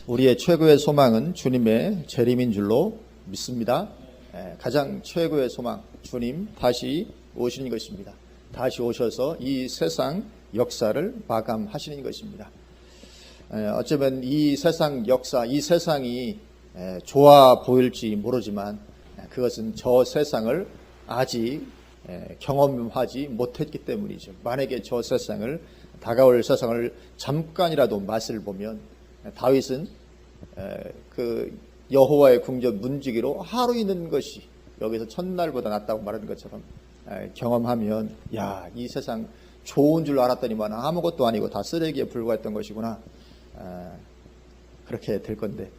우리의 최고의 소망은 주님의 재림인 줄로 믿습니다. 가장 최고의 소망, 주님 다시 오시는 것입니다. 다시 오셔서 이 세상 역사를 마감하시는 것입니다. 어쩌면 이 세상 역사, 이 세상이 좋아 보일지 모르지만 그것은 저 세상을 아직 경험하지 못했기 때문이죠. 만약에 저 세상을, 다가올 세상을 잠깐이라도 맛을 보면 다윗은 그 여호와의 궁전 문지기로 하루 있는 것이 여기서 첫날보다 낫다고 말하는 것처럼 경험하면, 야, 이 세상 좋은 줄 알았더니만 아무것도 아니고 다 쓰레기에 불과했던 것이구나, 그렇게 될 건데,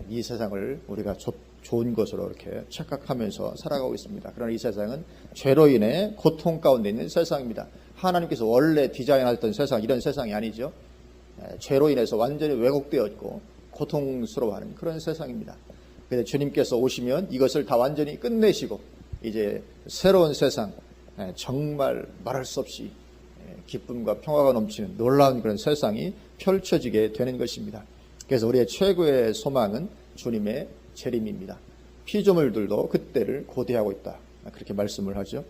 이 세상을 우리가 좋은 것으로 이렇게 착각하면서 살아가고 있습니다. 그러나 이 세상은 죄로 인해 고통 가운데 있는 세상입니다. 하나님께서 원래 디자인하셨던 세상, 이런 세상이 아니죠. 죄로 인해서 완전히 왜곡되었고 고통스러워하는 그런 세상입니다. 그런데 주님께서 오시면 이것을 다 완전히 끝내시고 이제 새로운 세상, 정말 말할 수 없이 기쁨과 평화가 넘치는 놀라운 그런 세상이 펼쳐지게 되는 것입니다. 그래서 우리의 최고의 소망은 주님의 재림입니다. 피조물들도 그때를 고대하고 있다, 그렇게 말씀을 하죠.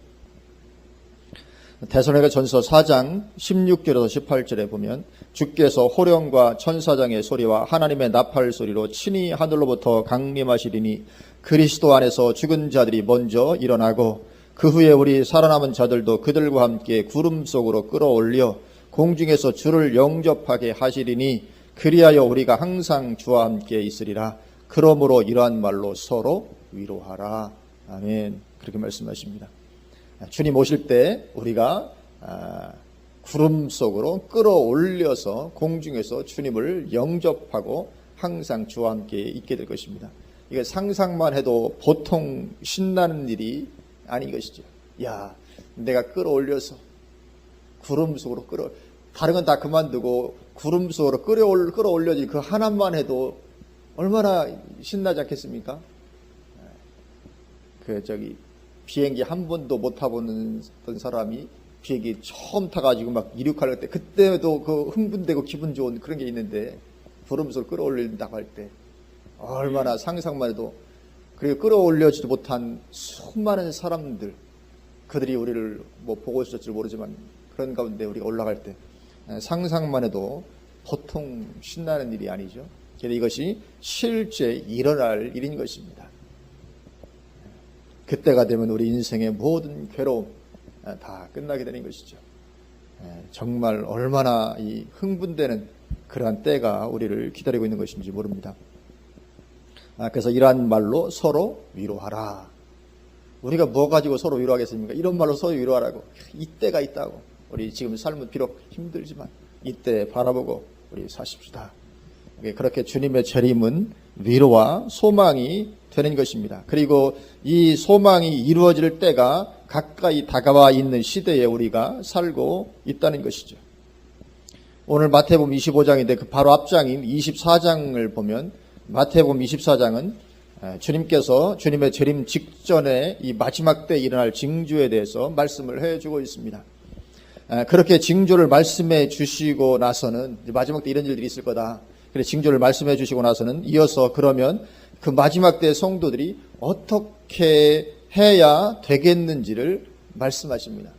데살로니가전서 4장 16절에서 18절에 보면, 주께서 호령과 천사장의 소리와 하나님의 나팔 소리로 친히 하늘로부터 강림하시리니 그리스도 안에서 죽은 자들이 먼저 일어나고 그 후에 우리 살아남은 자들도 그들과 함께 구름 속으로 끌어올려 공중에서 주를 영접하게 하시리니 그리하여 우리가 항상 주와 함께 있으리라. 그러므로 이러한 말로 서로 위로하라. 아멘. 그렇게 말씀하십니다. 주님 오실 때 우리가 구름 속으로 끌어올려서 공중에서 주님을 영접하고 항상 주와 함께 있게 될 것입니다. 이게 상상만 해도 보통 신나는 일이 아닌 것이죠. 야, 내가 끌어올려서 구름 속으로 다른 건 다 그만두고 구름 속으로 끌어올려지, 그 하나만 해도 얼마나 신나지 않겠습니까? 비행기 한 번도 못 타보는 사람이 비행기 처음 타가지고 막 이륙할 때, 그때도 그 흥분되고 기분 좋은 그런 게 있는데, 구름 속으로 끌어올린다고 할 때 얼마나 상상만 해도, 그리고 끌어올려지도 못한 수많은 사람들, 그들이 우리를 보고 있을지 모르지만 그런 가운데 우리가 올라갈 때 상상만 해도 보통 신나는 일이 아니죠. 그래서 이것이 실제 일어날 일인 것입니다. 그때가 되면 우리 인생의 모든 괴로움 다 끝나게 되는 것이죠. 정말 얼마나 이 흥분되는 그러한 때가 우리를 기다리고 있는 것인지 모릅니다. 그래서 이러한 말로 서로 위로하라. 우리가 뭐 가지고 서로 위로하겠습니까? 이런 말로 서로 위로하라고. 이때가 있다고. 우리 지금 삶은 비록 힘들지만 이때 바라보고 우리 사십시다. 그렇게 주님의 재림은 위로와 소망이 되는 것입니다. 그리고 이 소망이 이루어질 때가 가까이 다가와 있는 시대에 우리가 살고 있다는 것이죠. 오늘 마태복음 25장인데 그 바로 앞장인 24장을 보면, 마태복음 24장은 주님께서 주님의 재림 직전에 이 마지막 때 일어날 징조에 대해서 말씀을 해주고 있습니다. 그렇게 징조를 말씀해 주시고 나서는, 마지막 때 이런 일들이 있을 거다, 그래 징조를 말씀해 주시고 나서는 이어서 그러면 그 마지막 때 성도들이 어떻게 해야 되겠는지를 말씀하십니다.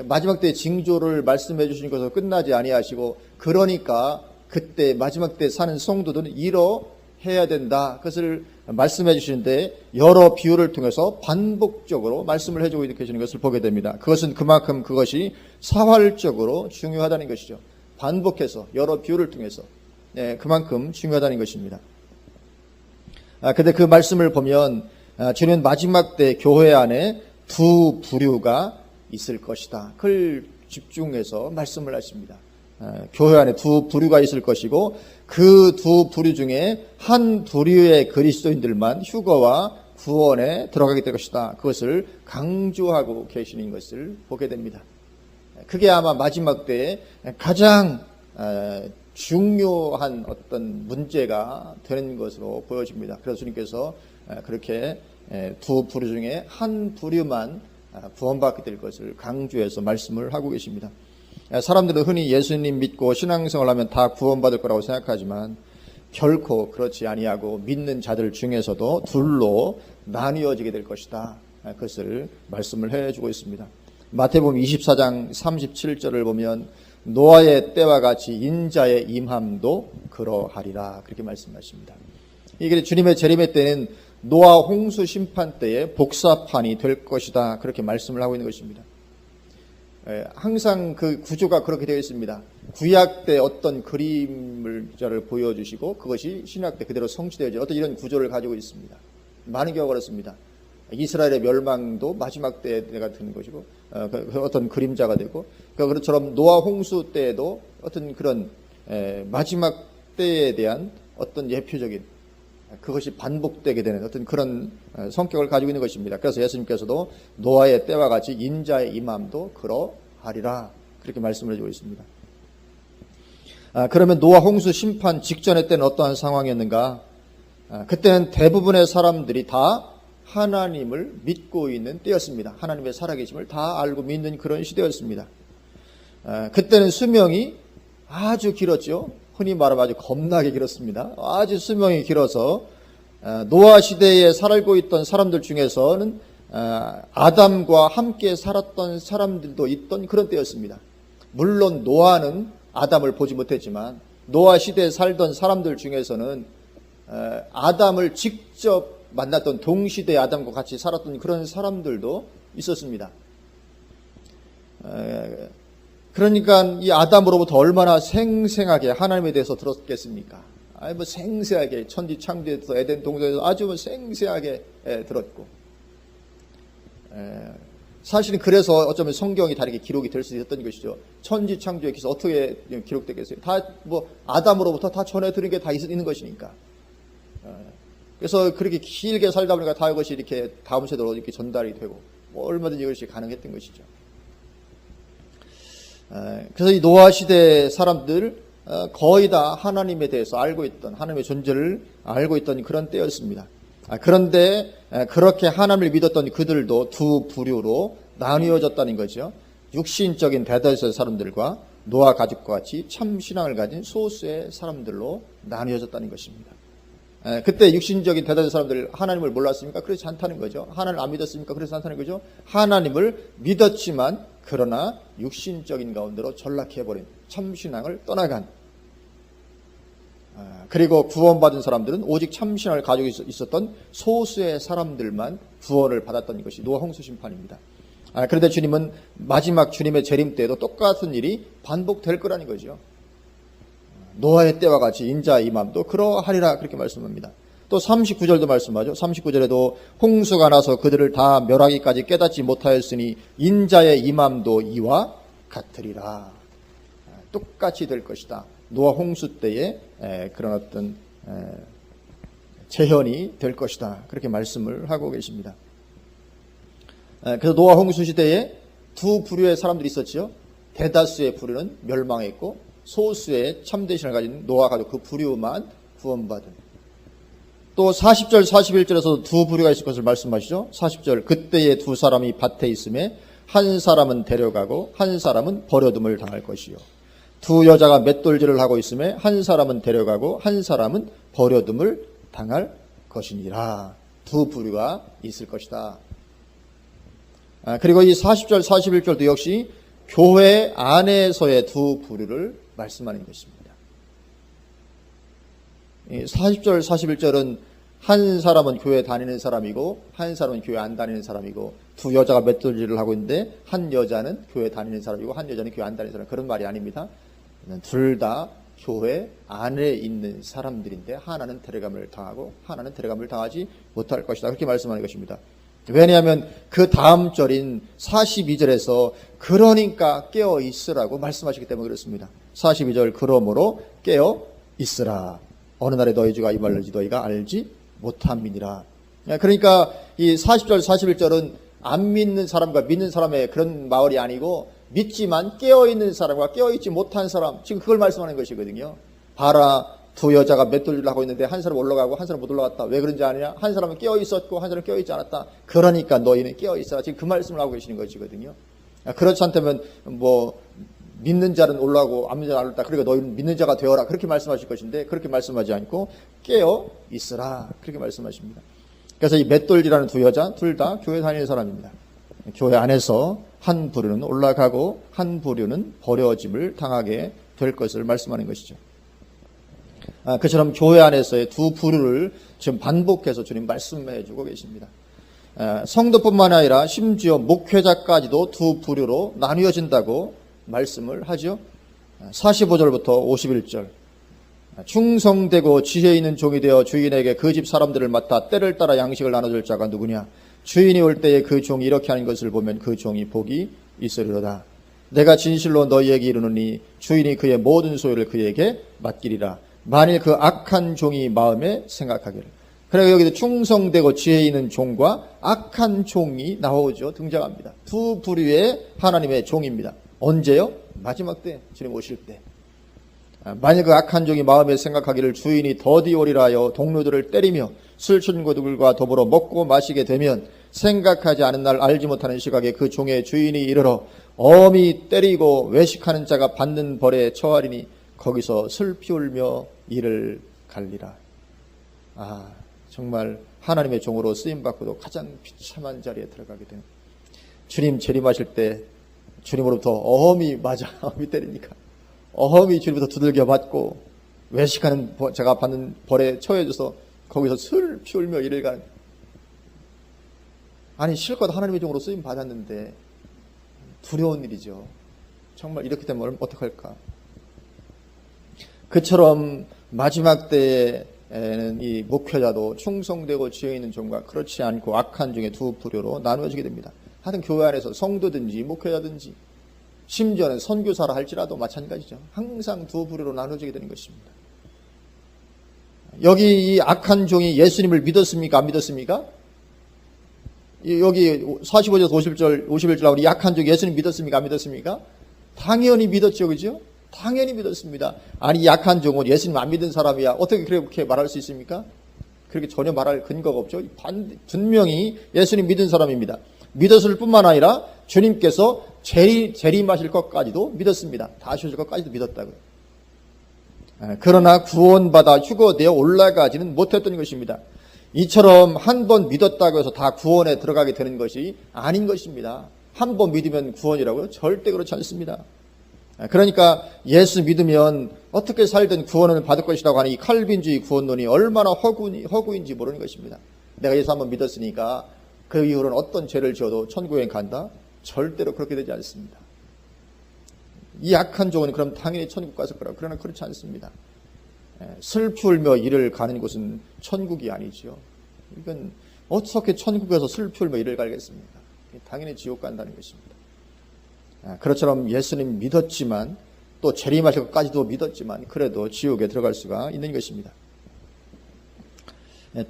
마지막 때 징조를 말씀해 주신 것으로 끝나지 아니하시고, 그러니까 그때 마지막 때 사는 성도들은 이러해야 된다, 그것을 말씀해 주시는데 여러 비유를 통해서 반복적으로 말씀을 해주고 계시는 것을 보게 됩니다. 그것은 그만큼 그것이 사활적으로 중요하다는 것이죠. 반복해서 여러 비유를 통해서 그만큼 중요하다는 것입니다. 근데 그 말씀을 보면 주님은 마지막 때 교회 안에 두 부류가 있을 것이다, 그걸 집중해서 말씀을 하십니다. 교회 안에 두 부류가 있을 것이고, 그 두 부류 중에 한 부류의 그리스도인들만 휴거와 구원에 들어가게 될 것이다, 그것을 강조하고 계시는 것을 보게 됩니다. 그게 아마 마지막 때에 가장 중요한 어떤 문제가 되는 것으로 보여집니다. 그래서 주님께서 그렇게 두 부류 중에 한 부류만 구원받게 될 것을 강조해서 말씀을 하고 계십니다. 사람들은 흔히 예수님 믿고 신앙생활을 하면 다 구원받을 거라고 생각하지만 결코 그렇지 아니하고 믿는 자들 중에서도 둘로 나뉘어지게 될 것이다. 그것을 말씀을 해주고 있습니다. 마태복음 24장 37절을 보면 노아의 때와 같이 인자의 임함도 그러하리라 그렇게 말씀하십니다. 이게 주님의 재림의 때는 노아 홍수 심판 때의 복사판이 될 것이다 그렇게 말씀을 하고 있는 것입니다. 항상 그 구조가 그렇게 되어 있습니다. 구약 때 어떤 그림을 보여주시고 그것이 신약 때 그대로 성취되어져 어떤 이런 구조를 가지고 있습니다. 많은 경우가 그렇습니다. 이스라엘의 멸망도 마지막 때가 되는 것이고 어떤 그림자가 되고 그것처럼 노아 홍수 때에도 어떤 그런 마지막 때에 대한 어떤 예표적인 그것이 반복되게 되는 어떤 그런 성격을 가지고 있는 것입니다. 그래서 예수님께서도 노아의 때와 같이 인자의 임함도 그러하리라 그렇게 말씀을 해주고 있습니다. 그러면 노아 홍수 심판 직전의 때는 어떠한 상황이었는가? 그때는 대부분의 사람들이 다 하나님을 믿고 있는 때였습니다. 하나님의 살아계심을 다 알고 믿는 그런 시대였습니다. 그때는 수명이 아주 길었죠. 흔히 말하면 아주 겁나게 길었습니다. 아주 수명이 길어서 노아 시대에 살고 있던 사람들 중에서는 아담과 함께 살았던 사람들도 있던 그런 때였습니다. 물론 노아는 아담을 보지 못했지만 노아 시대에 살던 사람들 중에서는 아담을 직접 만났던 동시대의 아담과 같이 살았던 그런 사람들도 있었습니다. 그러니까 이 아담으로부터 얼마나 생생하게 하나님에 대해서 들었겠습니까? 뭐 생생하게 천지 창조에서 에덴 동산에서 아주 생생하게 들었고 사실은 그래서 어쩌면 성경이 다르게 기록이 될 수 있었던 것이죠. 천지 창조에 기서 어떻게 기록되겠어요? 다 뭐 아담으로부터 다 전해 들은 게 다 있는 것이니까. 그래서 그렇게 길게 살다 보니까 다 이것이 이렇게 다음 세대로 이렇게 전달이 되고 뭐 얼마든지 이것이 가능했던 것이죠. 그래서 이 노아 시대 사람들 거의 다 하나님에 대해서 알고 있던 하나님의 존재를 알고 있던 그런 때였습니다. 그런데 그렇게 하나님을 믿었던 그들도 두 부류로 나뉘어졌다는 거죠. 육신적인 대다수의 사람들과 노아 가족과 같이 참 신앙을 가진 소수의 사람들로 나뉘어졌다는 것입니다. 그때 육신적인 대다수 사람들 하나님을 몰랐습니까? 그렇지 않다는 거죠. 하나님을 안 믿었습니까? 그렇지 않다는 거죠. 하나님을 믿었지만 그러나 육신적인 가운데로 전락해버린 참신앙을 떠나간 그리고 구원받은 사람들은 오직 참신앙을 가지고 있었던 소수의 사람들만 구원을 받았던 것이 노아 홍수 심판입니다. 그런데 주님은 마지막 주님의 재림 때에도 똑같은 일이 반복될 거라는 거죠. 노아의 때와 같이 인자의 임함도 그러하리라 그렇게 말씀합니다. 또 39절도 말씀하죠. 39절에도 홍수가 나서 그들을 다 멸하기까지 깨닫지 못하였으니 인자의 임함도 이와 같으리라. 똑같이 될 것이다. 노아 홍수 때에 그런 어떤 재현이 될 것이다. 그렇게 말씀을 하고 계십니다. 그래서 노아 홍수 시대에 두 부류의 사람들이 있었죠. 대다수의 부류는 멸망했고 소수의 참되신을 가진 노아 가족 그 부류만 구원받은. 또 40절 41절에서도 두 부류가 있을 것을 말씀하시죠. 40절 그때에 두 사람이 밭에 있음에 한 사람은 데려가고 한 사람은 버려둠을 당할 것이요. 두 여자가 맷돌질을 하고 있음에 한 사람은 데려가고 한 사람은 버려둠을 당할 것이니라. 두 부류가 있을 것이다. 그리고 이 40절 41절도 역시 교회 안에서의 두 부류를 말씀하는 것입니다. 40절 41절은 한 사람은 교회 다니는 사람이고 한 사람은 교회 안 다니는 사람이고 두 여자가 맷돌질을 하고 있는데 한 여자는 교회 다니는 사람이고 한 여자는 교회 안 다니는 사람. 그런 말이 아닙니다. 둘 다 교회 안에 있는 사람들인데 하나는 데려감을 당하고 하나는 데려감을 당하지 못할 것이다. 그렇게 말씀하는 것입니다. 왜냐하면 그 다음 절인 42절에서 그러니까 깨어 있으라고 말씀하시기 때문에 그렇습니다. 42절 그러므로 깨어 있으라. 어느 날에 너희 주가 임할는지 너희가 알지 못함이니라. 그러니까 이 40절 41절은 안 믿는 사람과 믿는 사람의 그런 말이 아니고 믿지만 깨어있는 사람과 깨어있지 못한 사람, 지금 그걸 말씀하는 것이거든요. 봐라, 두 여자가 맷돌질을 하고 있는데 한 사람 올라가고 한 사람 못 올라갔다. 왜 그런지 아느냐? 한 사람은 깨어있었고 한 사람은 깨어있지 않았다. 그러니까 너희는 깨어있어라. 지금 그 말씀을 하고 계시는 것이거든요. 그렇지 않다면 뭐 믿는 자는 올라오고 안 믿는 자는 안 올라. 그러니까 너희는 믿는 자가 되어라. 그렇게 말씀하실 것인데 그렇게 말씀하지 않고 깨어 있으라. 그렇게 말씀하십니다. 그래서 이 맷돌이라는 두 여자 둘 다 교회 다니는 사람입니다. 교회 안에서 한 부류는 올라가고 한 부류는 버려짐을 당하게 될 것을 말씀하는 것이죠. 그처럼 교회 안에서의 두 부류를 지금 반복해서 주님 말씀해 주고 계십니다. 성도뿐만 아니라 심지어 목회자까지도 두 부류로 나뉘어진다고 말씀을 하죠. 45절부터 51절. 충성되고 지혜 있는 종이 되어 주인에게 그 집 사람들을 맡아 때를 따라 양식을 나눠줄 자가 누구냐. 주인이 올 때에 그 종이 이렇게 하는 것을 보면 그 종이 복이 있으리로다. 내가 진실로 너희에게 이르노니 주인이 그의 모든 소유를 그에게 맡기리라. 만일 그 악한 종이 마음에 생각하기를. 그래서 여기도 충성되고 지혜 있는 종과 악한 종이 나오죠. 등장합니다. 두 부류의 하나님의 종입니다. 언제요? 마지막 때, 주님 오실 때. 만일 그 악한 종이 마음에 생각하기를 주인이 더디 오리라 하여 동료들을 때리며 술 친구들과 더불어 먹고 마시게 되면 생각하지 않은 날 알지 못하는 시각에 그 종의 주인이 이르러 엄히 때리고 외식하는 자가 받는 벌에 처하리니 거기서 슬피 울며 이를 갈리라. 정말 하나님의 종으로 쓰임받고도 가장 비참한 자리에 들어가게 되는, 주님 재림하실 때 주님으로부터 어험이 맞아 어험이 때리니까 어험이 주님부터 두들겨 맞고 외식하는 자가 받는 벌에 처해져서 거기서 슬피 울며 이를 가는. 아니 실컷 하나님의 종으로 쓰임 받았는데 두려운 일이죠. 정말 이렇게 되면 어떡할까. 그처럼 마지막 때에는 이 목회자도 충성되고 지혜 있는 종과 그렇지 않고 악한 종의 두 부류로 나누어지게 됩니다. 하여튼 교회 안에서 성도든지 목회자든지 심지어는 선교사라 할지라도 마찬가지죠. 항상 두 부류로 나눠지게 되는 것입니다. 여기 이 악한 종이 예수님을 믿었습니까? 안 믿었습니까? 여기 45절에서 51절 나오는 이 악한 종이 예수님 믿었습니까? 안 믿었습니까? 당연히 믿었죠. 그죠? 당연히 믿었습니다. 아니 이 악한 종은 예수님 안 믿은 사람이야. 어떻게 그렇게 말할 수 있습니까? 그렇게 전혀 말할 근거가 없죠. 분명히 예수님 믿은 사람입니다. 믿었을 뿐만 아니라 주님께서 재림하실 것까지도 믿었습니다. 다시 오실 것까지도 믿었다고요. 그러나 구원받아 휴거되어 올라가지는 못했던 것입니다. 이처럼 한 번 믿었다고 해서 다 구원에 들어가게 되는 것이 아닌 것입니다. 한 번 믿으면 구원이라고요? 절대 그렇지 않습니다. 그러니까 예수 믿으면 어떻게 살든 구원을 받을 것이라고 하는 이 칼빈주의 구원론이 얼마나 허구인지 모르는 것입니다. 내가 예수 한번 믿었으니까 그 이후로는 어떤 죄를 지어도 천국에 간다? 절대로 그렇게 되지 않습니다. 이 악한 종은 그럼 당연히 천국 갔을 거라고. 그러나 그렇지 않습니다. 슬피 울며 이를 가는 곳은 천국이 아니죠. 이건 어떻게 천국에서 슬피 울며 이를 갈겠습니까? 당연히 지옥 간다는 것입니다. 그렇처럼 예수님 믿었지만 또 재림하실 것까지도 믿었지만 그래도 지옥에 들어갈 수가 있는 것입니다.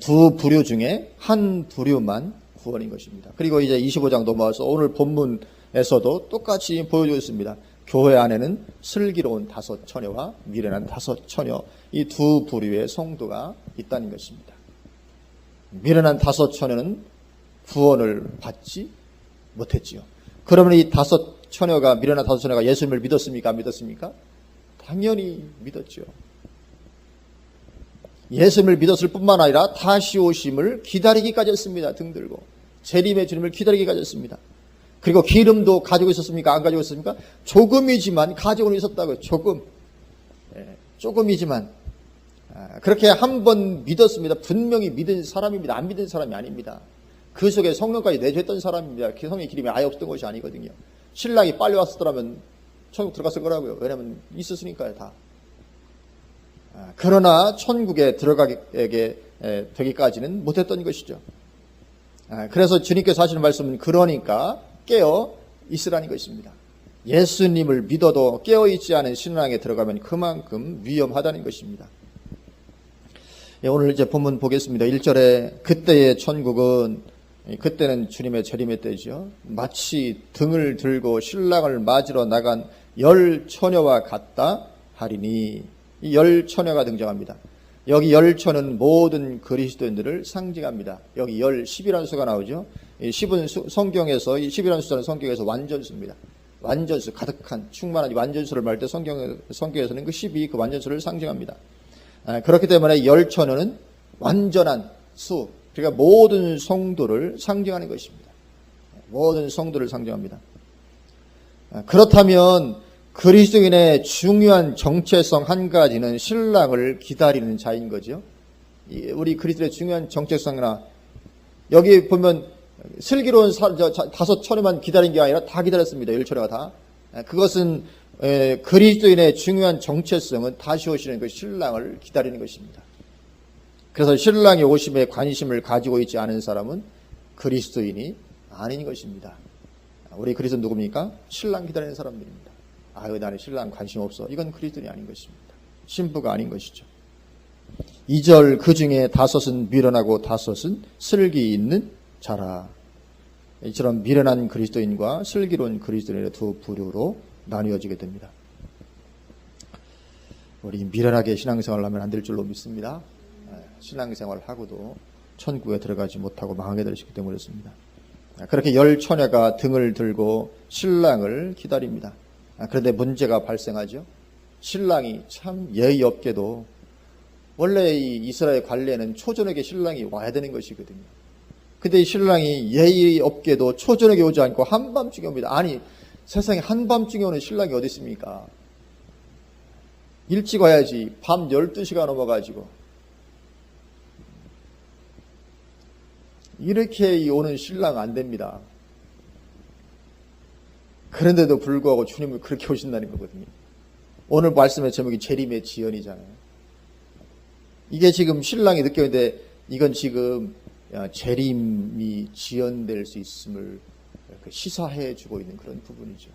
두 부류 중에 한 부류만 구원인 것입니다. 그리고 이제 25장 넘어와서 오늘 본문에서도 똑같이 보여주고 있습니다. 교회 안에는 슬기로운 5 처녀와 미련한 5 처녀, 이 두 부류의 성도가 있다는 것입니다. 미련한 5 처녀는 구원을 받지 못했지요. 그러면 이 5 처녀가, 미련한 5 처녀가 예수님을 믿었습니까? 안 믿었습니까? 당연히 믿었죠. 예수님을 믿었을 뿐만 아니라 다시 오심을 기다리기까지 했습니다. 등 들고 재림의 주님을 기다리기까지 했습니다. 그리고 기름도 가지고 있었습니까? 안 가지고 있었습니까? 조금이지만 가지고는 있었다고요. 조금이지만 그렇게 한 번 믿었습니다. 분명히 믿은 사람입니다. 안 믿은 사람이 아닙니다. 그 속에 성령까지 내주했던 사람입니다. 그 성령의 기름이 아예 없었던 것이 아니거든요. 신랑이 빨리 왔었더라면 천국 들어갔을 거라고요. 왜냐하면 있었으니까요. 다. 그러나 천국에 들어가게 되기까지는 못했던 것이죠. 그래서 주님께서 하시는 말씀은 그러니까 깨어 있으라는 것입니다. 예수님을 믿어도 깨어 있지 않은 신앙에 들어가면 그만큼 위험하다는 것입니다. 오늘 이제 본문 보겠습니다. 1절에 그때의 천국은, 그때는 주님의 재림의 때죠. 마치 등을 들고 신랑을 맞으러 나간 10 처녀와 같다 하리니, 이 10 처녀가 등장합니다. 여기 10 처녀는 모든 그리스도인들을 상징합니다. 여기 10이라는 수가 나오죠. 이 10은 성경에서, 이 10이라는 숫자는 성경에서 완전수입니다. 완전수, 가득한, 충만한 완전수를 말할 때 성경에서는 그 10이 그 완전수를 상징합니다. 그렇기 때문에 열처녀는 완전한 수, 그러니까 모든 성도를 상징하는 것입니다. 모든 성도를 상징합니다. 그렇다면 그리스도인의 중요한 정체성 한 가지는 신랑을 기다리는 자인 거죠. 우리 그리스도의 중요한 정체성이나 여기 보면 슬기로운 다섯 처녀만 기다린 게 아니라 다 기다렸습니다. 열처녀가 다. 그것은 그리스도인의 중요한 정체성은 다시 오시는 그 신랑을 기다리는 것입니다. 그래서 신랑의 오심에 관심을 가지고 있지 않은 사람은 그리스도인이 아닌 것입니다. 우리 그리스도는 누굽니까? 신랑 기다리는 사람들입니다. 아유, 나는 신랑 관심 없어. 이건 그리스도인이 아닌 것입니다. 신부가 아닌 것이죠. 2절 그 중에 5은 미련하고 5은 슬기 있는 자라. 이처럼 미련한 그리스도인과 슬기로운 그리스도인의 두 부류로 나뉘어지게 됩니다. 우리 미련하게 신앙생활을 하면 안 될 줄로 믿습니다. 신앙생활을 하고도 천국에 들어가지 못하고 망하게 되시기 때문에 그렇습니다. 그렇게 열 처녀가 등을 들고 신랑을 기다립니다. 그런데 문제가 발생하죠. 신랑이 참 예의 없게도 원래 이 이스라엘 관례는 초저녁에 신랑이 와야 되는 것이거든요. 근데 이 신랑이 예의 없게도 초저녁에 오지 않고 한밤중에 옵니다. 아니, 세상에 한밤중에 오는 신랑이 어디 있습니까? 일찍 와야지. 밤 12시가 넘어가지고. 이렇게 오는 신랑 안 됩니다. 그런데도 불구하고 주님을 그렇게 오신다는 거거든요. 오늘 말씀의 제목이 재림의 지연이잖아요. 이게 지금 신랑이 느꼈는데 이건 지금 재림이 지연될 수 있음을 시사해 주고 있는 그런 부분이죠.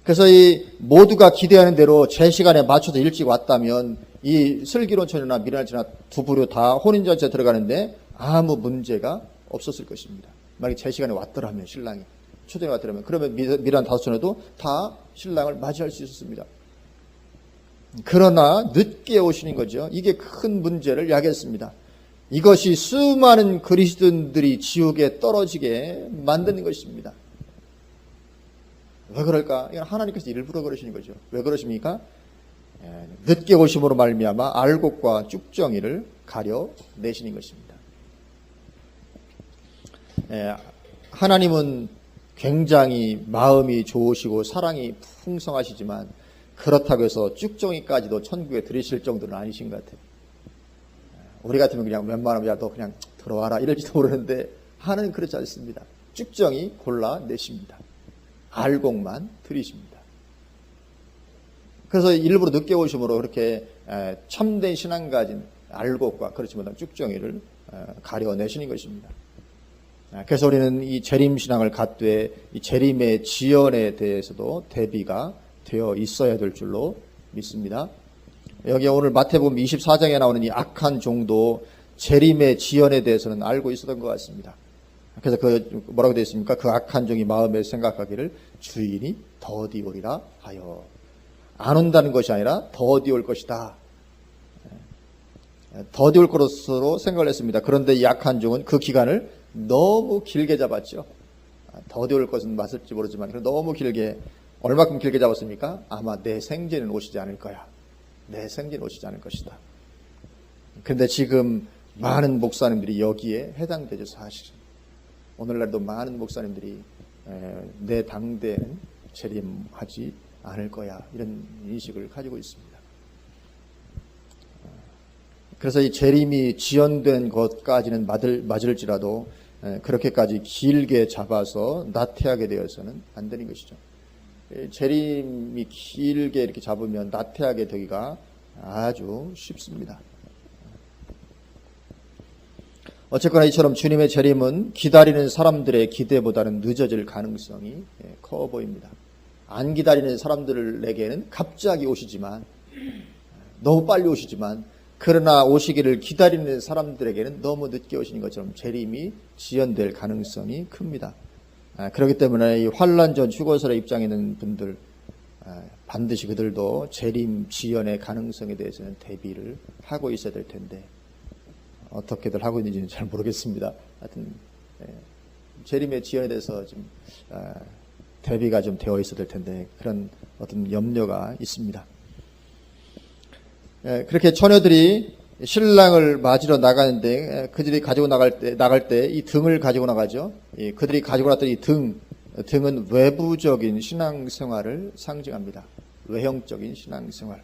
그래서 이 모두가 기대하는 대로 제 시간에 맞춰서 일찍 왔다면 이 슬기로운 처녀나 미련한 처녀나 두 부류 다 혼인잔치에 들어가는데 아무 문제가 없었을 것입니다. 만약에 제 시간에 왔더라면 신랑이 초대에 왔더라면 그러면 미련한 5처녀도 다 신랑을 맞이할 수 있었습니다. 그러나 늦게 오시는 거죠. 이게 큰 문제를 야기했습니다. 이것이 수많은 그리스도인들이 지옥에 떨어지게 만드는 것입니다. 왜 그럴까? 이건 하나님께서 일부러 그러시는 거죠. 왜 그러십니까? 늦게 오심으로 말미암아 알곡과 쭉정이를 가려내시는 것입니다. 하나님은 굉장히 마음이 좋으시고 사랑이 풍성하시지만 그렇다고 해서 쭉정이까지도 천국에 들이실 정도는 아니신 것 같아요. 우리 같으면 그냥 웬만하면 야 너 그냥 들어와라 이럴지도 모르는데 하나님은 그렇지 않습니다. 쭉정이 골라내십니다. 알곡만 들이십니다. 그래서 일부러 늦게 오심으로 그렇게 참된 신앙 가진 알곡과 그렇지 못한 쭉정이를 가려내시는 것입니다. 그래서 우리는 이 재림신앙을 갖되 이 재림의 지연에 대해서도 대비가 되어 있어야 될 줄로 믿습니다. 여기 오늘 마태복음 24장에 나오는 이 악한 종도 재림의 지연에 대해서는 알고 있었던 것 같습니다. 그래서 그 뭐라고 되어 있습니까? 그 악한 종이 마음에 생각하기를 주인이 더디 오리라 하여. 안 온다는 것이 아니라 더디 올 것이다. 더디 올 것으로 생각을 했습니다. 그런데 이 악한 종은 그 기간을 너무 길게 잡았죠. 더디 올 것은 맞을지 모르지만 너무 길게, 얼마큼 길게 잡았습니까? 아마 내 생제는 오시지 않을 거야. 내 생제는 오시지 않을 것이다. 그런데 지금 많은 목사님들이 여기에 해당되죠, 사실은. 오늘날도 많은 목사님들이 내 당대에는 재림하지 않을 거야, 이런 인식을 가지고 있습니다. 그래서 이 재림이 지연된 것까지는 맞을지라도 그렇게까지 길게 잡아서 나태하게 되어서는 안 되는 것이죠. 재림이 길게 이렇게 잡으면 나태하게 되기가 아주 쉽습니다. 어쨌거나 이처럼 주님의 재림은 기다리는 사람들의 기대보다는 늦어질 가능성이 커 보입니다. 안 기다리는 사람들에게는 갑자기 오시지만, 너무 빨리 오시지만, 그러나 오시기를 기다리는 사람들에게는 너무 늦게 오시는 것처럼 재림이 지연될 가능성이 큽니다. 그렇기 때문에 이 환난 전 휴거설에 입장에 있는 분들, 반드시 그들도 재림 지연의 가능성에 대해서는 대비를 하고 있어야 될 텐데 어떻게들 하고 있는지는 잘 모르겠습니다. 하여튼 재림의 지연에 대해서 좀 대비가 좀 되어 있어야 될 텐데 그런 어떤 염려가 있습니다. 그렇게 처녀들이 신랑을 맞으러 나가는데 그들이 가지고 나갈 때 이 등을 가지고 나가죠. 그들이 가지고 나갔던 이 등은 외부적인 신앙생활을 상징합니다. 외형적인 신앙생활.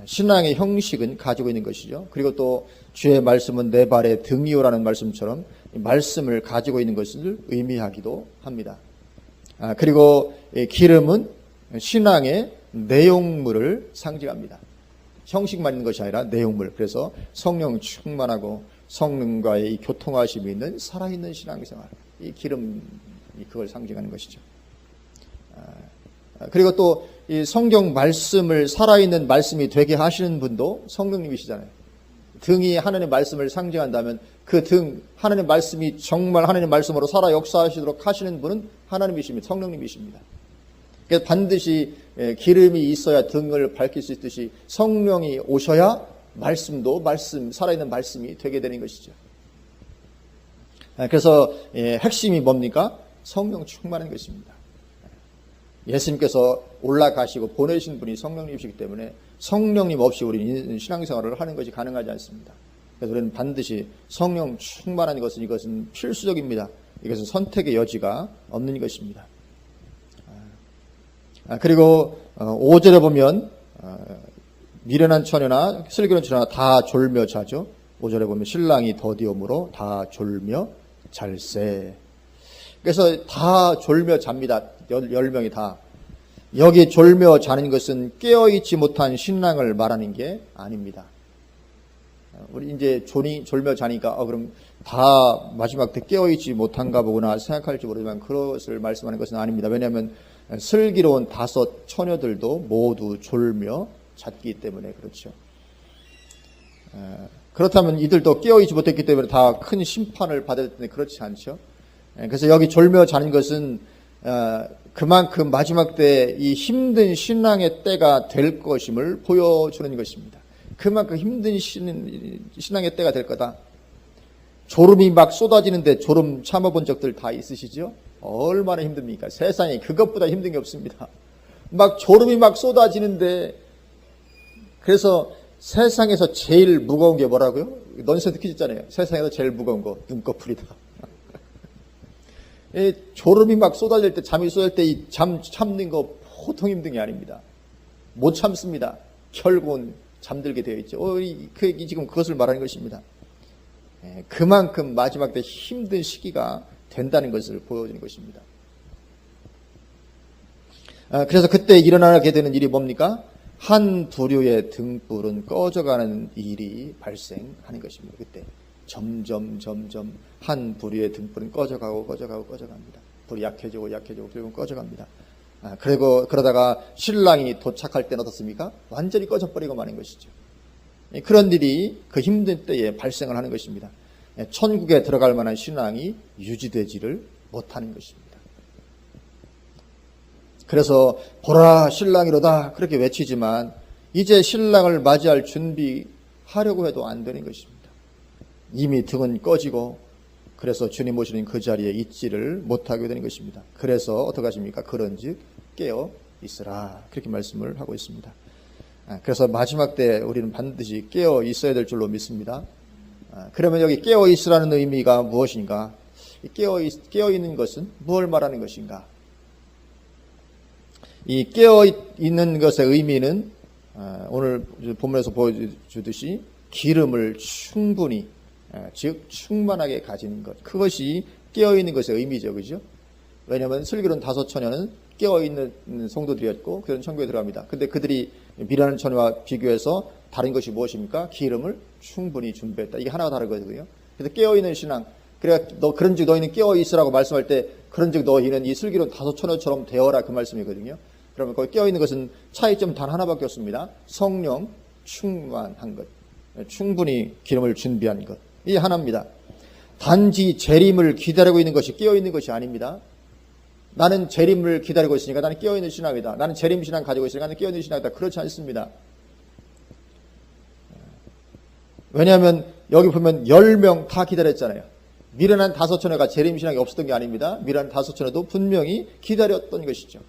신앙의 형식은 가지고 있는 것이죠. 그리고 또 주의 말씀은 내 발의 등이요라는 말씀처럼 말씀을 가지고 있는 것을 의미하기도 합니다. 그리고 기름은 신앙의 내용물을 상징합니다. 형식만 있는 것이 아니라 내용물. 그래서 성령 충만하고 성령과의 이 교통하심이 있는 살아있는 신앙생활. 이 기름이 그걸 상징하는 것이죠. 그리고 또 이 성경 말씀을 살아있는 말씀이 되게 하시는 분도 성령님이시잖아요. 등이 하나님의 말씀을 상징한다면 그 등, 하나님의 말씀이 정말 하나님의 말씀으로 살아 역사하시도록 하시는 분은 하나님이십니다. 성령님이십니다. 그래서 반드시 기름이 있어야 등을 밝힐 수 있듯이 성령이 오셔야 말씀도 살아있는 말씀이 되게 되는 것이죠. 그래서 핵심이 뭡니까? 성령 충만한 것입니다. 예수님께서 올라가시고 보내신 분이 성령님이시기 때문에 성령님 없이 우리는 신앙생활을 하는 것이 가능하지 않습니다. 그래서 우리는 반드시 성령 충만한 것은 이것은 필수적입니다. 이것은 선택의 여지가 없는 것입니다. 그리고 5절에 보면 미련한 처녀나 슬기로운 처녀나 다 졸며 자죠. 5절에 보면 신랑이 더디옴으로 다 졸며 잘세. 그래서 다 졸며 잡니다. 10명이 다. 여기 졸며 자는 것은 깨어있지 못한 신랑을 말하는 게 아닙니다. 우리 이제 졸며 자니까 그럼 다 마지막 때 깨어있지 못한가 보구나 생각할지 모르지만 그것을 말씀하는 것은 아닙니다. 왜냐하면 슬기로운 5 처녀들도 모두 졸며 잤기 때문에 그렇죠. 그렇다면 이들도 깨어있지 못했기 때문에 다 큰 심판을 받을 텐데 그렇지 않죠. 그래서 여기 졸며 자는 것은 그만큼 마지막 때 이 힘든 신앙의 때가 될 것임을 보여주는 것입니다. 그만큼 힘든 신앙의 때가 될 거다. 졸음이 막 쏟아지는데 졸음 참아본 적들 다 있으시죠? 얼마나 힘듭니까? 세상에 그것보다 힘든 게 없습니다. 막 졸음이 막 쏟아지는데 그래서 세상에서 제일 무거운 게 뭐라고요? 넌센스 퀴즈 있잖아요. 세상에서 제일 무거운 거 눈꺼풀이다. 졸음이 막 쏟아질 때 잠이 쏟아질 때 이 잠 참는 거 보통 힘든 게 아닙니다. 못 참습니다. 결국은 잠들게 되어 있죠. 지금 그것을 말하는 것입니다. 그만큼 마지막 때 힘든 시기가 된다는 것을 보여주는 것입니다. 그래서 그때 일어나게 되는 일이 뭡니까? 한 부류의 등불은 꺼져가는 일이 발생하는 것입니다. 그때 점점 한 부류의 등불은 꺼져갑니다. 불이 약해지고 결국은 꺼져갑니다. 그리고 그러다가 신랑이 도착할 때는 어떻습니까? 완전히 꺼져버리고 마는 것이죠. 그런 일이 그 힘든 때에 발생을 하는 것입니다. 천국에 들어갈 만한 신앙이 유지되지를 못하는 것입니다. 그래서 보라 신랑이로다 그렇게 외치지만 이제 신랑을 맞이할 준비하려고 해도 안 되는 것입니다. 이미 등은 꺼지고 그래서 주님 오시는 그 자리에 있지를 못하게 되는 것입니다. 그래서 어떻게 하십니까? 그런즉 깨어 있으라 그렇게 말씀을 하고 있습니다. 그래서 마지막 때 우리는 반드시 깨어 있어야 될 줄로 믿습니다. 그러면 여기 깨어 있으라는 의미가 무엇인가? 깨어 있는 것은 무엇을 말하는 것인가? 이 깨어 있는 것의 의미는 오늘 본문에서 보여주듯이 기름을 충분히 즉 충만하게 가지는 것, 그것이 깨어있는 것의 의미죠. 그죠? 왜냐하면 슬기로운 5 처녀는 깨어있는 성도들이었고 그들은 천국에 들어갑니다. 근데 그들이 미련한 처녀와 비교해서 다른 것이 무엇입니까? 기름을 충분히 준비했다. 이게 하나가 다르거든요. 그래서 깨어있는 신앙, 그런즉 너희는 깨어있으라고 말씀할 때 그런즉 너희는 이 슬기로운 5 처녀처럼 되어라 그 말씀이거든요. 그러면 거기 깨어있는 것은 차이점 단 하나밖에 없습니다. 성령 충만한 것, 충분히 기름을 준비한 것. 이 하나입니다. 단지 재림을 기다리고 있는 것이 깨어있는 것이 아닙니다. 나는 재림을 기다리고 있으니까 나는 깨어있는 신앙이다. 나는 재림 신앙 가지고 있으니까 나는 깨어있는 신앙이다. 그렇지 않습니다. 왜냐하면 여기 보면 10명 다 기다렸잖아요. 미련한 다섯처녀가 재림신앙이 없었던 게 아닙니다. 미련한 다섯처녀도 분명히 기다렸던 것이죠.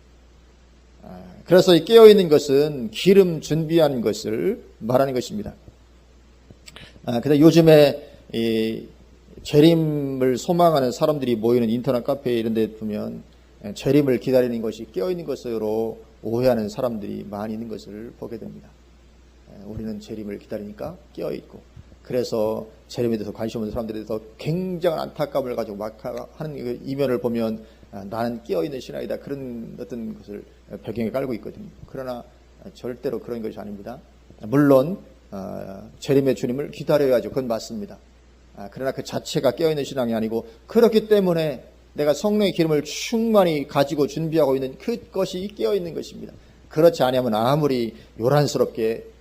그래서 이 깨어있는 것은 기름 준비하는 것을 말하는 것입니다. 근데 요즘에 이 재림을 소망하는 사람들이 모이는 인터넷 카페 이런 데 보면 재림을 기다리는 것이 깨어있는 것으로 오해하는 사람들이 많이 있는 것을 보게 됩니다. 우리는 재림을 기다리니까 깨어있고, 그래서 재림에 대해서 관심 없는 사람들에 대해서 굉장한 안타까움을 가지고 막 하는 이면을 보면 나는 깨어있는 신앙이다, 그런 어떤 것을 배경에 깔고 있거든요. 그러나 절대로 그런 것이 아닙니다. 물론 재림의 주님을 기다려야죠. 그건 맞습니다. 그러나 그 자체가 깨어있는 신앙이 아니고, 그렇기 때문에 내가 성령의 기름을 충만히 가지고 준비하고 있는 그것이 깨어있는 것입니다. 그렇지 아니하면 아무리 요란스럽게,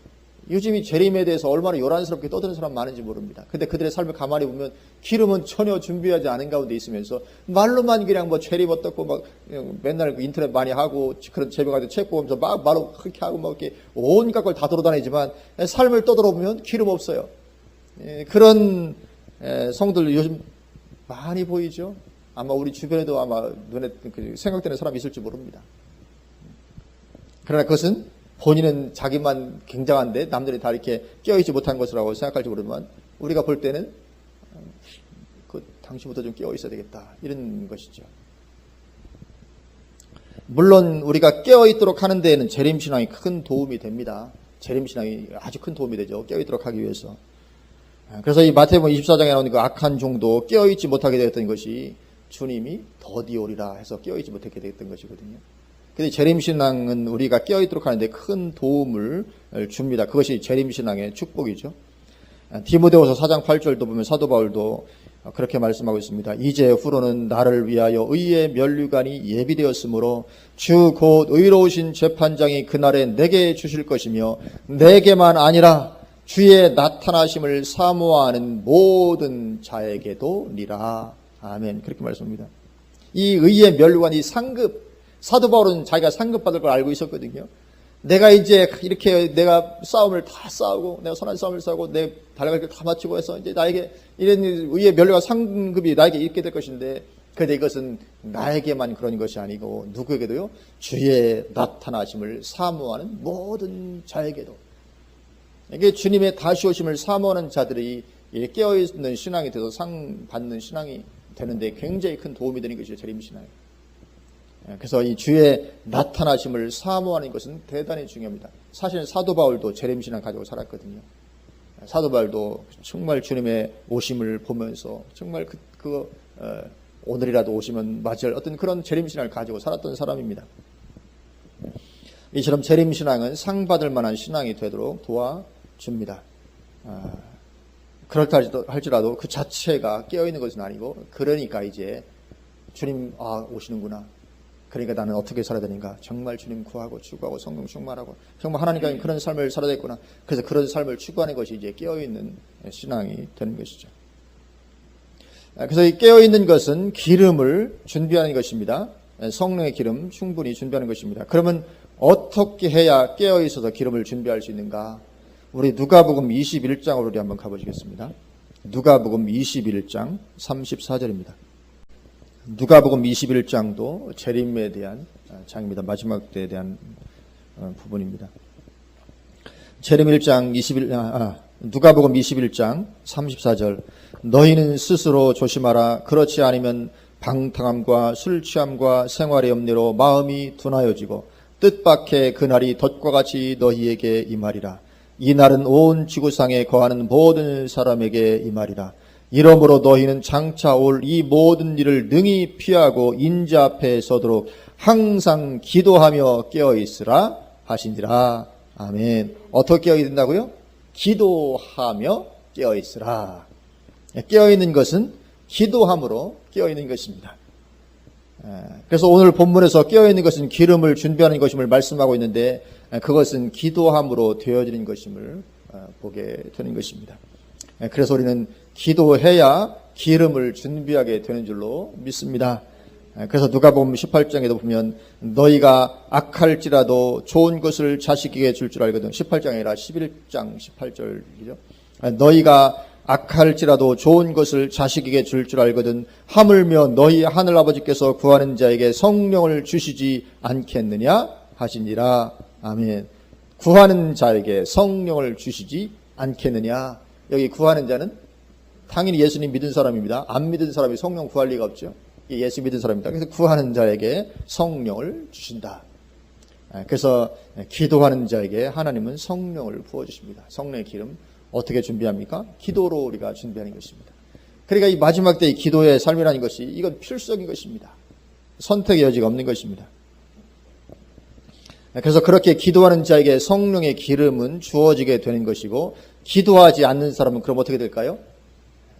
요즘 이 재림에 대해서 얼마나 요란스럽게 떠드는 사람 많은지 모릅니다. 근데 그들의 삶을 가만히 보면 기름은 전혀 준비하지 않은 가운데 있으면서 말로만 그냥 뭐 재림 어떻고 막 맨날 인터넷 많이 하고 그런 제목한테 책 보면서 막 말로 그렇게 하고 막 이렇게 온갖 걸 다 돌아다니지만 삶을 떠들어보면 기름 없어요. 그런 성들 요즘 많이 보이죠. 아마 우리 주변에도 아마 눈에 생각되는 사람이 있을지 모릅니다. 그러나 그것은 본인은 자기만 굉장한데 남들이 다 이렇게 깨어있지 못한 것이라고 생각할지 모르지만, 우리가 볼 때는 당신부터 좀 깨어있어야 되겠다, 이런 것이죠. 물론 우리가 깨어있도록 하는 데에는 재림신앙이 큰 도움이 됩니다. 재림신앙이 아주 큰 도움이 되죠, 깨어있도록 하기 위해서. 그래서 이 마태복음 24장에 나오는 그 악한 종도 깨어있지 못하게 되었던 것이 주님이 더디오리라 해서 깨어있지 못하게 되었던 것이거든요. 근데 재림신앙은 우리가 깨어있도록 하는데 큰 도움을 줍니다. 그것이 재림신앙의 축복이죠. 디모데후서 4장 8절도 보면 사도 바울도 그렇게 말씀하고 있습니다. 이제 후로는 나를 위하여 의의 면류관이 예비되었으므로 주 곧 의로우신 재판장이 그날에 내게 주실 것이며, 내게만 아니라 주의 나타나심을 사모하는 모든 자에게도 니라. 아멘. 그렇게 말씀합니다. 이 의의 면류관이 상급, 사도 바울은 자기가 상급받을 걸 알고 있었거든요. 내가 이제 이렇게 내가 싸움을 다 싸우고, 내가 선한 싸움을 싸우고, 내 달려갈 길 다 마치고 해서 이제 나에게 이런 의의 면류관 상급이 나에게 있게 될 것인데, 그런데 이것은 나에게만 그런 것이 아니고 누구에게도요, 주의 나타나심을 사모하는 모든 자에게도. 이게 주님의 다시 오심을 사모하는 자들이 깨어있는 신앙이 돼서 상 받는 신앙이 되는데 굉장히 큰 도움이 되는 것이죠, 재림신앙이. 그래서 이 주의 나타나심을 사모하는 것은 대단히 중요합니다. 사실 사도 바울도 재림신앙 가지고 살았거든요. 사도 바울도 정말 주님의 오심을 보면서 정말 오늘이라도 오시면 맞이할 어떤 그런 재림신앙을 가지고 살았던 사람입니다. 이처럼 재림신앙은 상 받을 만한 신앙이 되도록 도와줍니다. 그렇다 할지라도 그 자체가 깨어있는 것은 아니고, 그러니까 이제 주님 오시는구나, 그러니까 나는 어떻게 살아야 되는가, 정말 주님 구하고 추구하고 성령 충만하고 정말 하나님과 그런 삶을 살아야 되겠구나. 그래서 그런 삶을 추구하는 것이 이제 깨어있는 신앙이 되는 것이죠. 그래서 이 깨어있는 것은 기름을 준비하는 것입니다. 성령의 기름 충분히 준비하는 것입니다. 그러면 어떻게 해야 깨어있어서 기름을 준비할 수 있는가? 우리 누가복음 21장으로 우리 한번 가보시겠습니다. 누가복음 21장 34절입니다. 누가복음 21장도 재림에 대한 장입니다. 마지막 때에 대한 부분입니다. 재림 1장 누가복음 21장 34절. 너희는 스스로 조심하라. 그렇지 않으면 방탕함과 술취함과 생활의 염려로 마음이 둔하여지고 뜻밖의 그날이 덫과 같이 너희에게 임하리라. 이 날은 온 지구상에 거하는 모든 사람에게 임하리라. 이러므로 너희는 장차 올 이 모든 일을 능히 피하고 인자 앞에 서도록 항상 기도하며 깨어있으라 하시니라. 아멘. 어떻게 깨어있어야 된다고요? 기도하며 깨어있으라. 깨어있는 것은 기도함으로 깨어있는 것입니다. 그래서 오늘 본문에서 깨어있는 것은 기름을 준비하는 것임을 말씀하고 있는데, 그것은 기도함으로 되어지는 것임을 보게 되는 것입니다. 그래서 우리는 기도해야 기름을 준비하게 되는 줄로 믿습니다. 그래서 누가복음 18장에도 보면 너희가 악할지라도 좋은 것을 자식에게 줄 줄 알거든. 18장이 아니라 11장 18절이죠. 너희가 악할지라도 좋은 것을 자식에게 줄 줄 알거든 하물며 너희 하늘아버지께서 구하는 자에게 성령을 주시지 않겠느냐 하시니라. 아멘. 구하는 자에게 성령을 주시지 않겠느냐. 여기 구하는 자는 당연히 예수님 믿은 사람입니다. 안 믿은 사람이 성령 구할 리가 없죠. 예수 믿은 사람입니다. 그래서 구하는 자에게 성령을 주신다. 그래서 기도하는 자에게 하나님은 성령을 부어주십니다. 성령의 기름 어떻게 준비합니까? 기도로 우리가 준비하는 것입니다. 그러니까 이 마지막 때의 기도의 삶이라는 것이 이건 필수적인 것입니다. 선택의 여지가 없는 것입니다. 그래서 그렇게 기도하는 자에게 성령의 기름은 주어지게 되는 것이고, 기도하지 않는 사람은 그럼 어떻게 될까요?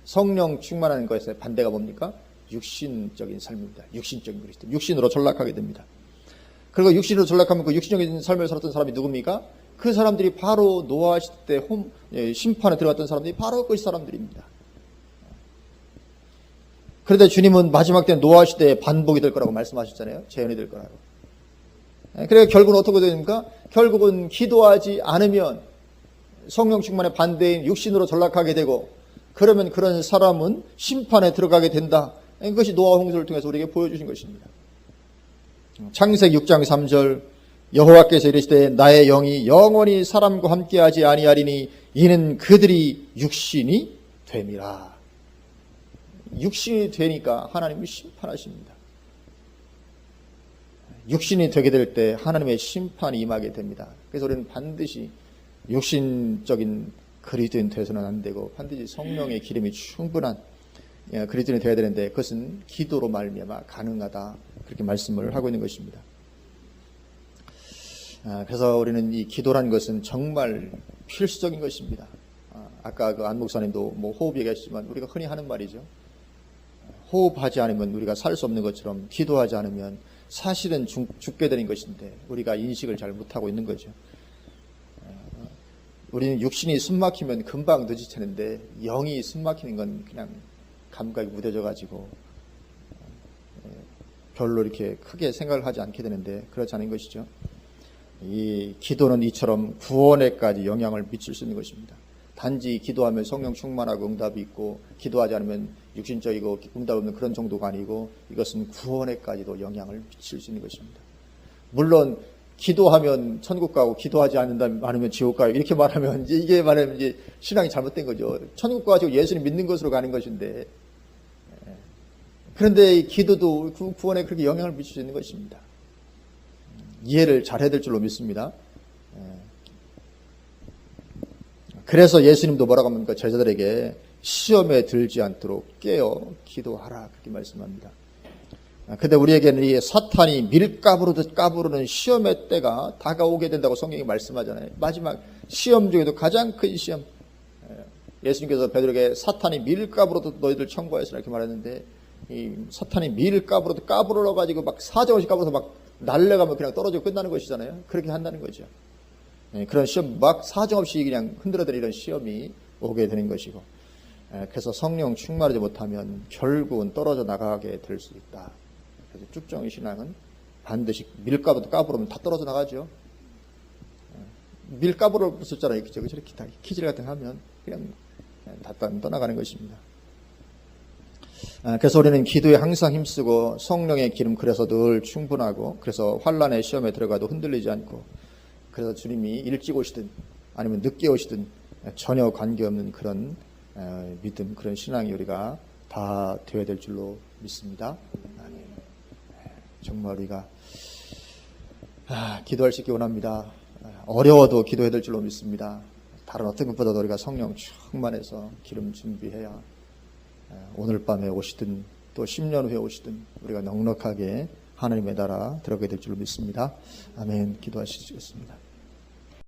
성령 충만하는 것의 반대가 뭡니까? 육신적인 삶입니다. 육신적인 그리스도. 육신으로 전락하게 됩니다. 그리고 육신으로 전락하면 그 육신적인 삶을 살았던 사람이 누굽니까? 그 사람들이 바로 노아 시대 때 심판에 들어갔던 사람들이 바로 그 사람들입니다. 그런데 주님은 마지막 때 노아 시대에 반복이 될 거라고 말씀하셨잖아요. 재현이 될 거라고. 그래서 결국은 어떻게 됩니까? 결국은 기도하지 않으면 성령 충만의 반대인 육신으로 전락하게 되고, 그러면 그런 사람은 심판에 들어가게 된다. 그것이 노아 홍수를 통해서 우리에게 보여주신 것입니다. 창세기 6장 3절 여호와께서 이르시되 나의 영이 영원히 사람과 함께하지 아니하리니 이는 그들이 육신이 됨이라. 육신이 되니까 하나님이 심판하십니다. 육신이 되게 될 때 하나님의 심판이 임하게 됩니다. 그래서 우리는 반드시 육신적인 그리스도인 되어서는 안 되고 반드시 성령의 기름이 충분한 그리스도인이 되어야 되는데, 그것은 기도로 말미암아 가능하다, 그렇게 말씀을 하고 있는 것입니다. 그래서 우리는 이 기도라는 것은 정말 필수적인 것입니다. 아까 그 안 목사님도 뭐 호흡 얘기하시지만 우리가 흔히 하는 말이죠. 호흡하지 않으면 우리가 살 수 없는 것처럼 기도하지 않으면 사실은 죽게 되는 것인데 우리가 인식을 잘 못하고 있는 거죠. 우리는 육신이 숨막히면 금방 늦어지는데 영이 숨막히는 건 그냥 감각이 무뎌져 가지고 별로 이렇게 크게 생각을 하지 않게 되는데 그렇지 않은 것이죠. 이 기도는 이처럼 구원에까지 영향을 미칠 수 있는 것입니다. 단지 기도하면 성령 충만하고 응답이 있고 기도하지 않으면 육신적이고 응답 없는 그런 정도가 아니고, 이것은 구원에까지도 영향을 미칠 수 있는 것입니다. 물론 기도하면 천국 가고 기도하지 않으면 지옥 가요, 이렇게 말하면 이게 말하면 이제 신앙이 잘못된 거죠. 천국 가지고 예수님 믿는 것으로 가는 것인데, 그런데 이 기도도 구원에 그렇게 영향을 미칠 수 있는 것입니다. 이해를 잘해야 될 줄로 믿습니다. 그래서 예수님도 뭐라고 합니까? 제자들에게 시험에 들지 않도록 깨어 기도하라, 그렇게 말씀합니다. 근데 우리에게는 이 사탄이 밀가부르듯 까부르는 시험의 때가 다가오게 된다고 성경이 말씀하잖아요. 마지막 시험 중에도 가장 큰 시험. 예수님께서 베드로에게 사탄이 밀가부르듯 너희들 청구하였으라 이렇게 말했는데, 이 사탄이 밀가부르듯 까부러가지고 막 사정없이 까불어서 막 날려가면 그냥 떨어지고 끝나는 것이잖아요. 그렇게 한다는 거죠. 그런 시험, 막 사정없이 그냥 흔들어대는 이런 시험이 오게 되는 것이고, 그래서 성령 충만하지 못하면 결국은 떨어져 나가게 될 수 있다. 그래서 쭉정의 신앙은 반드시 밀가부도 까부르면 다 떨어져 나가죠. 밀가부를 썼잖아요. 그죠? 이렇게 다 키질 같은 거 하면 그냥 다 떠나가는 것입니다. 그래서 우리는 기도에 항상 힘쓰고 성령의 기름 그래서 늘 충분하고, 그래서 환난의 시험에 들어가도 흔들리지 않고, 그래서 주님이 일찍 오시든 아니면 늦게 오시든 전혀 관계없는 그런 믿음, 그런 신앙이 우리가 다 되어야 될 줄로 믿습니다. 정말 우리가 기도할 수 있기 원합니다. 어려워도 기도해야 될 줄로 믿습니다. 다른 어떤 것보다도 우리가 성령 충만해서 기름 준비해야 오늘 밤에 오시든 또 10년 후에 오시든 우리가 넉넉하게 하나님의 나라 들어가게 될 줄로 믿습니다. 아멘. 기도하시겠습니다.